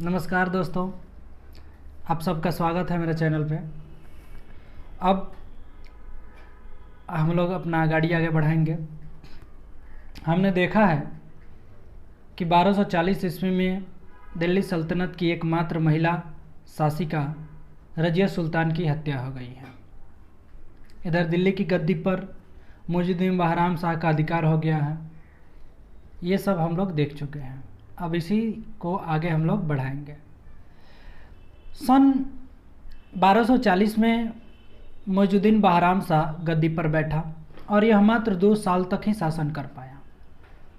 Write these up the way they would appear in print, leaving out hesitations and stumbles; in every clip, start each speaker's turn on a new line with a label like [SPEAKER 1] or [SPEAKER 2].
[SPEAKER 1] नमस्कार दोस्तों, आप सबका स्वागत है मेरे चैनल पे। अब हम लोग अपना गाड़ी आगे बढ़ाएंगे। हमने देखा है कि 1240 ईस्वी में दिल्ली सल्तनत की एकमात्र महिला शासिका रजिया सुल्तान की हत्या हो गई है। इधर दिल्ली की गद्दी पर मुइज़ुद्दीन बहराम शाह का अधिकार हो गया है। ये सब हम लोग देख चुके हैं। अब इसी को आगे हम लोग बढ़ाएंगे। सन 1240 में मुइज़ुद्दीन बहराम शाह गद्दी पर बैठा और यह मात्र 2 साल तक ही शासन कर पाया,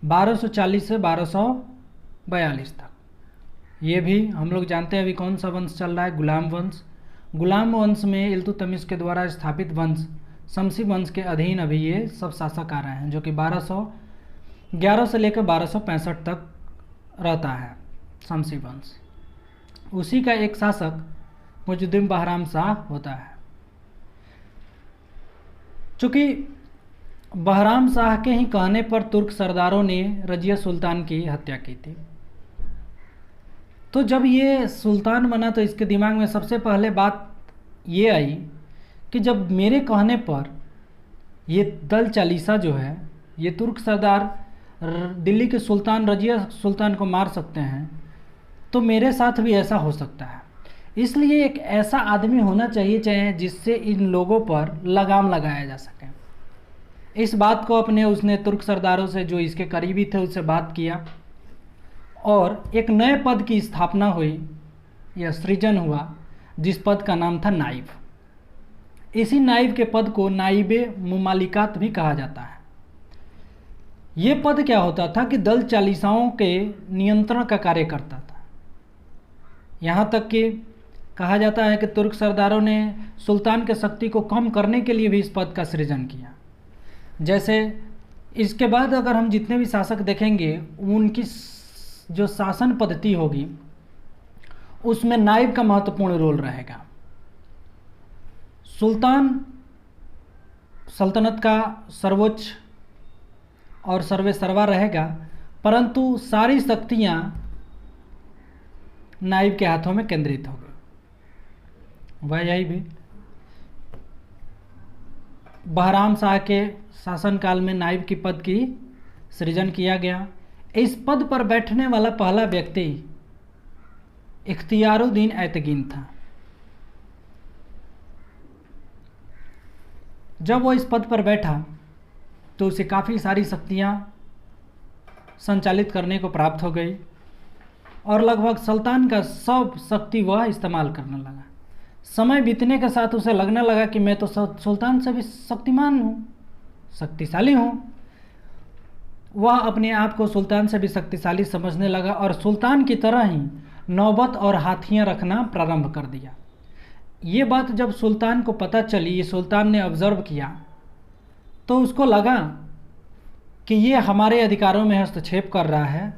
[SPEAKER 1] 1240 से 1242 तक। ये भी हम लोग जानते हैं अभी कौन सा वंश चल रहा है, गुलाम वंश। गुलाम वंश में इल्तुतमिश के द्वारा स्थापित वंश शमसी वंश के अधीन अभी ये सब शासक आ रहे हैं, जो कि 1211 से लेकर 1265 तक रहता है शमसी वंश। उसी का एक शासक मुइज़ुद्दीन बहराम शाह होता है। चूँकि बहराम शाह के ही कहने पर तुर्क सरदारों ने रजिया सुल्तान की हत्या की थी। तो जब ये सुल्तान बना तो इसके दिमाग में सबसे पहले बात ये आई कि जब मेरे कहने पर ये दल चालीसा जो है, ये तुर्क सरदार दिल्ली के सुल्तान रजिया सुल्तान को मार सकते हैं, तो मेरे साथ भी ऐसा हो सकता है। इसलिए एक ऐसा आदमी होना चाहिए चाहे जिससे इन लोगों पर लगाम लगाया जा सके। इस बात को उसने तुर्क सरदारों से जो इसके करीबी थे उससे बात किया और एक नए पद की स्थापना हुई या सृजन हुआ, जिस पद का नाम था नाइब। इसी नाइब के पद को नाइबे मुमालिकात भी कहा जाता है। ये पद क्या होता था कि दल चालीसाओं के नियंत्रण का कार्य करता था। यहाँ तक कि कहा जाता है कि तुर्क सरदारों ने सुल्तान के शक्ति को कम करने के लिए भी इस पद का सृजन किया। जैसे इसके बाद अगर हम जितने भी शासक देखेंगे, उनकी जो शासन पद्धति होगी उसमें नाइब का महत्वपूर्ण रोल रहेगा। सुल्तान सल्तनत का सर्वोच्च और सर्वेसर्वा रहेगा, परंतु सारी शक्तियां नाइब के हाथों में केंद्रित होगी। वह यही भी बहराम शाह के शासनकाल में नाइब की पद की सृजन किया गया। इस पद पर बैठने वाला पहला व्यक्ति इख्तियारुद्दीन ऐतगीन था। जब वो इस पद पर बैठा तो उसे काफ़ी सारी शक्तियाँ संचालित करने को प्राप्त हो गई और लगभग सुल्तान का सब शक्ति वह इस्तेमाल करने लगा। समय बीतने के साथ उसे लगने लगा कि मैं तो सुल्तान से भी शक्तिमान हूँ, शक्तिशाली हूँ। वह अपने आप को सुल्तान से भी शक्तिशाली समझने लगा और सुल्तान की तरह ही नौबत और हाथियाँ रखना प्रारंभ कर दिया। ये बात जब सुल्तान को पता चली, ये सुल्तान ने ऑब्जर्व किया, तो उसको लगा कि ये हमारे अधिकारों में हस्तक्षेप कर रहा है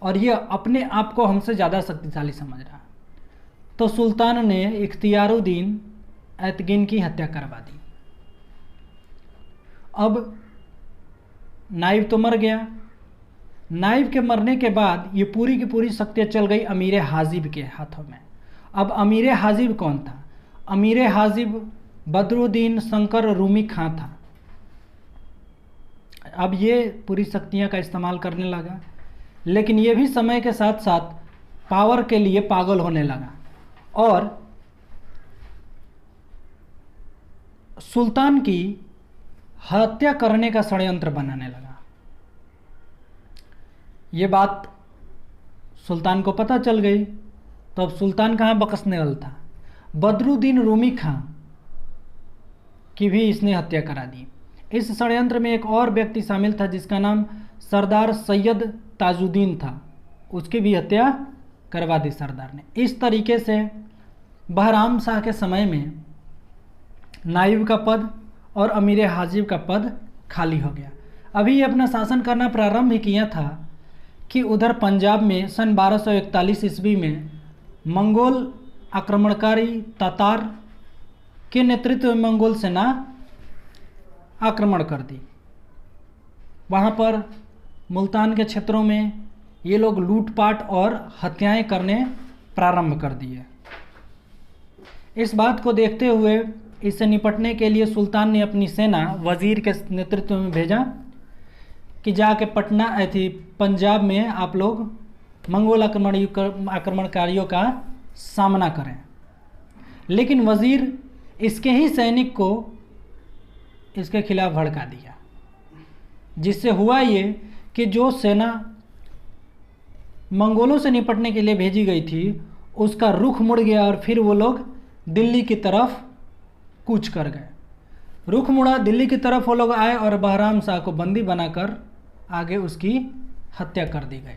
[SPEAKER 1] और ये अपने आप को हमसे ज़्यादा शक्तिशाली समझ रहा है। तो सुल्तान ने इख्तियारुद्दीन ऐतगीन की हत्या करवा दी। अब नाइब तो मर गया। नाइब के मरने के बाद ये पूरी की पूरी शक्तियाँ चल गई अमीर हाजिब के हाथों में। अब अमीर हाजिब कौन था? अमीर हाजिब बदरुद्दीन शंकर रूमी खां था। अब ये पूरी शक्तियाँ का इस्तेमाल करने लगा, लेकिन ये भी समय के साथ साथ पावर के लिए पागल होने लगा और सुल्तान की हत्या करने का षड्यंत्र बनाने लगा। ये बात सुल्तान को पता चल गई, तो अब सुल्तान कहाँ बकसने वाला था। बदरुद्दीन रूमी खां की भी इसने हत्या करा दी। इस षड्यंत्र में एक और व्यक्ति शामिल था जिसका नाम सरदार सैयद ताजुद्दीन था। उसकी भी हत्या करवा दी सरदार ने। इस तरीके से बहराम शाह के समय में नाइब का पद और अमीर हाजिब का पद खाली हो गया। अभी ये अपना शासन करना प्रारंभ ही किया था कि उधर पंजाब में सन 1241 ईस्वी में मंगोल आक्रमणकारी तातार के नेतृत्व में मंगोल सेना आक्रमण कर दी। वहाँ पर मुल्तान के क्षेत्रों में ये लोग लूटपाट और हत्याएं करने प्रारंभ कर दिए। इस बात को देखते हुए इससे निपटने के लिए सुल्तान ने अपनी सेना वजीर के नेतृत्व में भेजा कि जाके पटना थी पंजाब में आप लोग मंगोल आक्रमणकारियों का सामना करें। लेकिन वजीर इसके ही सैनिक को इसके खिलाफ भड़का दिया, जिससे हुआ ये कि जो सेना मंगोलों से निपटने के लिए भेजी गई थी उसका रुख मुड़ गया और फिर वो लोग दिल्ली की तरफ कूच कर गए। रुख मुड़ा, दिल्ली की तरफ वो लोग आए और बहराम शाह को बंदी बनाकर आगे उसकी हत्या कर दी गई।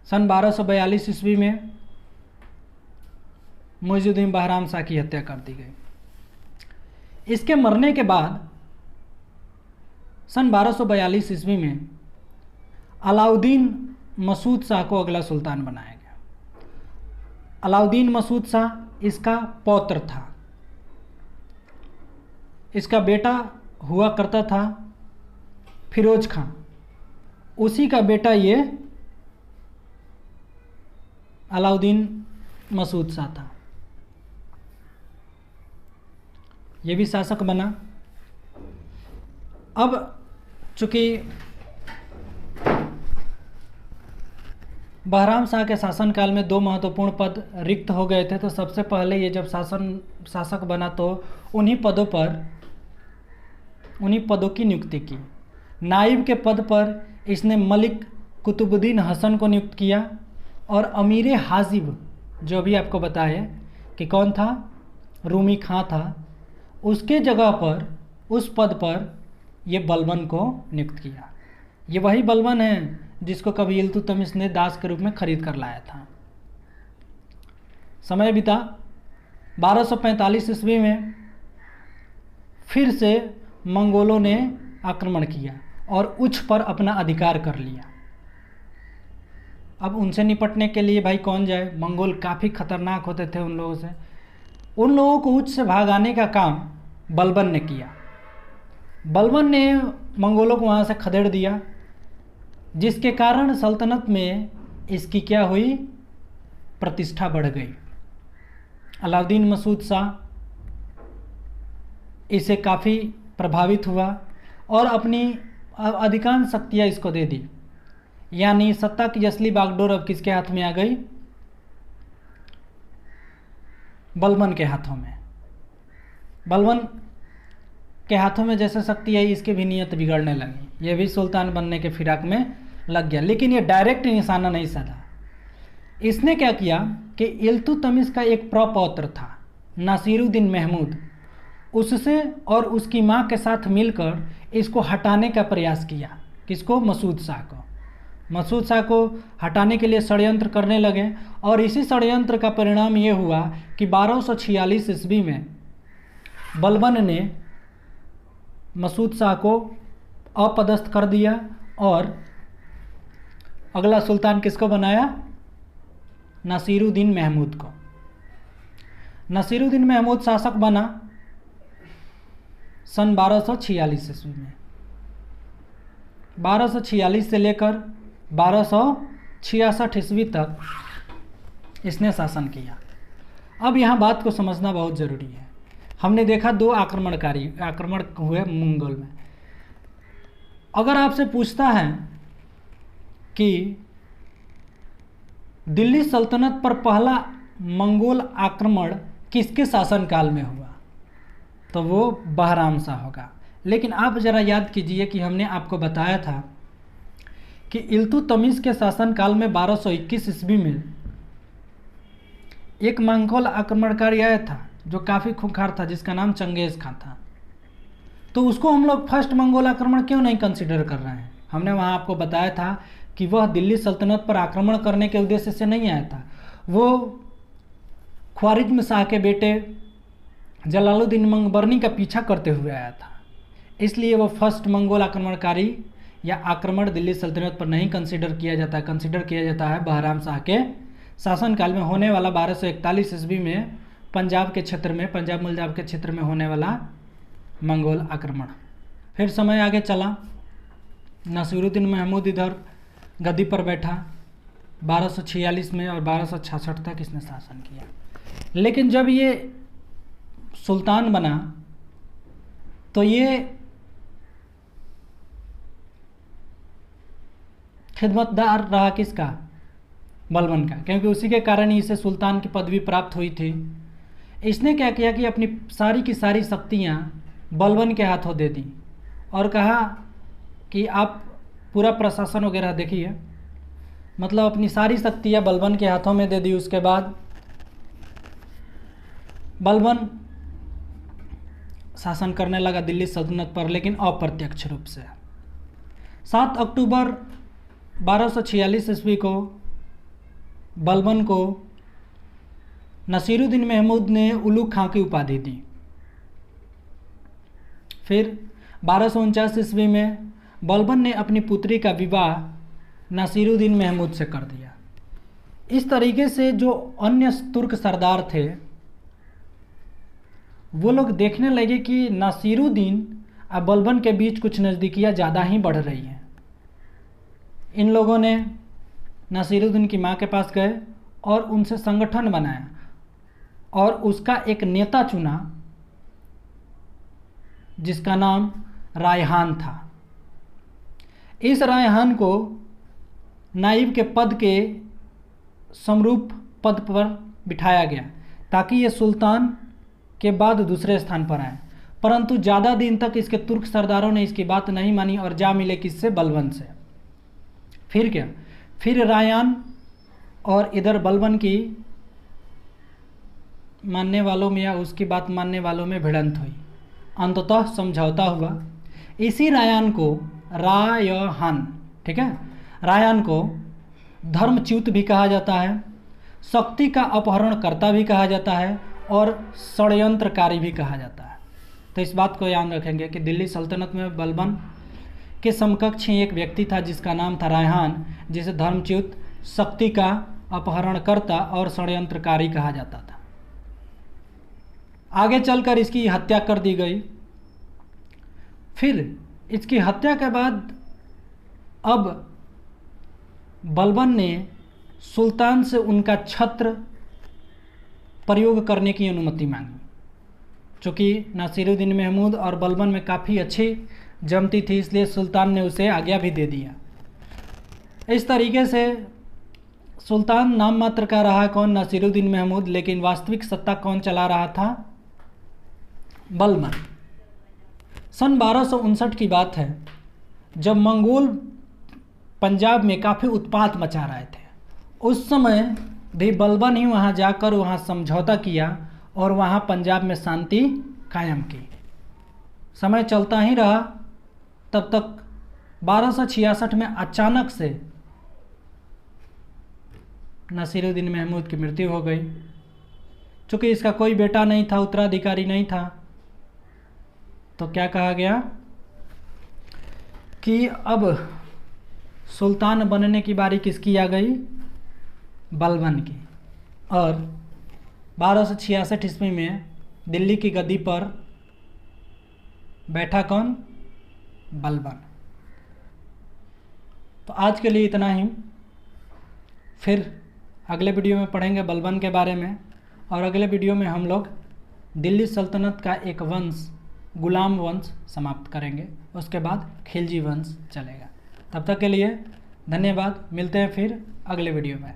[SPEAKER 1] सन 1242 ईस्वी में मुइजुद्दीन बहराम शाह की हत्या कर दी गई। इसके मरने के बाद सन 1242 ईस्वी में अलाउद्दीन मसूद शाह को अगला सुल्तान बनाया गया। अलाउद्दीन मसूद शाह इसका पौत्र था। इसका बेटा हुआ करता था फिरोज खां, उसी का बेटा ये अलाउद्दीन मसूद शाह था। ये भी शासक बना। अब चूंकि बहराम शाह के शासनकाल में 2 महत्वपूर्ण पद रिक्त हो गए थे, तो सबसे पहले ये जब शासक बना तो उन्हीं पदों की नियुक्ति की। नाइब के पद पर इसने मलिक कुतुबुद्दीन हसन को नियुक्त किया और अमीर हाजिब, जो अभी आपको बताया कि कौन था, रूमी खां था, उसके जगह पर उस पद पर ये बलबन को नियुक्त किया। ये वही बलबन है जिसको कभी इल्तुतमिश ने दास के रूप में खरीद कर लाया था। समय बीता। 1245 ईस्वी में फिर से मंगोलों ने आक्रमण किया और उच्च पर अपना अधिकार कर लिया। अब उनसे निपटने के लिए भाई कौन जाए, मंगोल काफ़ी खतरनाक होते थे उन लोगों से। उन लोगों को उच्च से भागाने का काम बलबन ने किया। बलबन ने मंगोलों को वहाँ से खदेड़ दिया, जिसके कारण सल्तनत में इसकी क्या हुई, प्रतिष्ठा बढ़ गई। अलाउद्दीन मसूद शाह इसे काफ़ी प्रभावित हुआ और अपनी अधिकांश शक्तियाँ इसको दे दी। यानी सत्ता की असली बागडोर अब किसके हाथ में आ गई, बलबन के हाथों में। बलबन के हाथों में जैसे शक्ति आई, इसकी भी नीयत बिगड़ने लगी। ये भी सुल्तान बनने के फिराक में लग गया, लेकिन ये डायरेक्ट निशाना नहीं साधा। इसने क्या किया कि इल्तुतमिश का एक प्रपौत्र था नासिरुद्दीन महमूद, उससे और उसकी माँ के साथ मिलकर इसको हटाने का प्रयास किया। किसको, मसूद शाह को। मसूद शाह को हटाने के लिए षड्यंत्र करने लगे और इसी षड्यंत्र का परिणाम ये हुआ कि 1246 ईस्वी में बलबन ने मसूद शाह को अपदस्थ कर दिया और अगला सुल्तान किसको बनाया, नासिरुद्दीन महमूद को। नासिरुद्दीन महमूद शासक बना सन 1246 ईस्वी में। 1246 से लेकर 1266 ईस्वी तक इसने शासन किया। अब यहाँ बात को समझना बहुत ज़रूरी है। हमने देखा 2 आक्रमण हुए मंगोल में। अगर आपसे पूछता है कि दिल्ली सल्तनत पर पहला मंगोल आक्रमण किसके शासनकाल में हुआ, तो वो बहराम शाह होगा। लेकिन आप ज़रा याद कीजिए कि हमने आपको बताया था कि इल्तुतमिश के शासनकाल में 1221 ईस्वी में एक मंगोल आक्रमणकारी आया था जो काफ़ी खूंखार था, जिसका नाम चंगेज़ खां था। तो उसको हम लोग फर्स्ट मंगोल आक्रमण क्यों नहीं कंसिडर कर रहे हैं। हमने वहाँ आपको बताया था कि वह दिल्ली सल्तनत पर आक्रमण करने के उद्देश्य से नहीं आया था, वो ख्वारिज्म शाह के बेटे जलालुद्दीन मंगबरनी का पीछा करते हुए आया था। इसलिए वो फर्स्ट मंगोल आक्रमणकारी या आक्रमण दिल्ली सल्तनत पर नहीं कंसिडर किया जाता है। कंसिडर किया जाता है बहराम शाह के शासनकाल में होने वाला 1241 ईस्वी में पंजाब के क्षेत्र में, पंजाब मुल्जाब के क्षेत्र में होने वाला मंगोल आक्रमण। फिर समय आगे चला, नासिरुद्दीन महमूद इधर गद्दी पर बैठा, 1246 में, और 1266 तक इसने शासन किया। लेकिन जब ये सुल्तान बना तो ये खिदमतदार रहा किसका? बलबन का, क्योंकि उसी के कारण ही इसे सुल्तान की पदवी प्राप्त हुई थी। इसने क्या किया कि अपनी सारी की सारी शक्तियाँ बलबन के हाथों दे दी और कहा कि आप पूरा प्रशासन वगैरह देखिए, मतलब अपनी सारी शक्तियाँ बलबन के हाथों में दे दी। उसके बाद बलबन शासन करने लगा दिल्ली सल्तनत पर, लेकिन अप्रत्यक्ष रूप से। 7 अक्टूबर 1246 ईस्वी को बलबन को नसीरुद्दीन महमूद ने उलुग खां की उपाधि दी। फिर 1249 ईस्वी में बलबन ने अपनी पुत्री का विवाह नसीरुद्दीन महमूद से कर दिया। इस तरीके से जो अन्य तुर्क सरदार थे वो लोग देखने लगे कि नसीरुद्दीन और बलबन के बीच कुछ नज़दीकियाँ ज़्यादा ही बढ़ रही हैं। इन लोगों ने नसीरुद्दीन की माँ के पास गए और उनसे संगठन बनाया और उसका एक नेता चुना जिसका नाम रायहान था। इस रायहान को नाइब के पद के समरूप पद पर बिठाया गया ताकि ये सुल्तान के बाद दूसरे स्थान पर आए, परंतु ज़्यादा दिन तक इसके तुर्क सरदारों ने इसकी बात नहीं मानी और जा मिले किससे? बलबन से। फिर क्या? फिर रायहान और इधर बलबन की मानने वालों में या उसकी बात मानने वालों में भिड़ंत हुई। अंततः समझौता हुआ। इसी रायहान को रायहान, ठीक है, रायहान को धर्मच्युत भी कहा जाता है, शक्ति का अपहरणकर्ता भी कहा जाता है और षड्यंत्रकारी भी कहा जाता है। तो इस बात को याद रखेंगे कि दिल्ली सल्तनत में बलबन के समकक्ष ही एक व्यक्ति था जिसका नाम था रायहान, जिसे धर्मच्युत, शक्ति का अपहरणकर्ता और षड्यंत्रकारी कहा जाता था। आगे चलकर इसकी हत्या कर दी गई। फिर इसकी हत्या के बाद अब बलबन ने सुल्तान से उनका छत्र प्रयोग करने की अनुमति मांगी। चूँकि नासिरुद्दीन महमूद और बलबन में काफ़ी अच्छी जमती थी, इसलिए सुल्तान ने उसे आज्ञा भी दे दिया। इस तरीके से सुल्तान नाम मात्र का रहा कौन? नासिरुद्दीन महमूद, लेकिन वास्तविक सत्ता कौन चला रहा था? बलबन। सन 1259 की बात है जब मंगोल पंजाब में काफ़ी उत्पात मचा रहे थे। उस समय भी बलबन ही वहाँ जाकर वहाँ समझौता किया और वहाँ पंजाब में शांति कायम की। समय चलता ही रहा, तब तक 1266 में अचानक से नासिरुद्दीन महमूद की मृत्यु हो गई। चूँकि इसका कोई बेटा नहीं था, उत्तराधिकारी नहीं था, तो क्या कहा गया कि अब सुल्तान बनने की बारी किसकी आ गई? बलबन की। और 1266 ईस्वी में दिल्ली की गद्दी पर बैठा कौन? बलबन। तो आज के लिए इतना ही। फिर अगले वीडियो में पढ़ेंगे बलबन के बारे में, और अगले वीडियो में हम लोग दिल्ली सल्तनत का एक वंश, गुलाम वंश समाप्त करेंगे। उसके बाद खिलजी वंश चलेगा। तब तक के लिए धन्यवाद। मिलते हैं फिर अगले वीडियो में।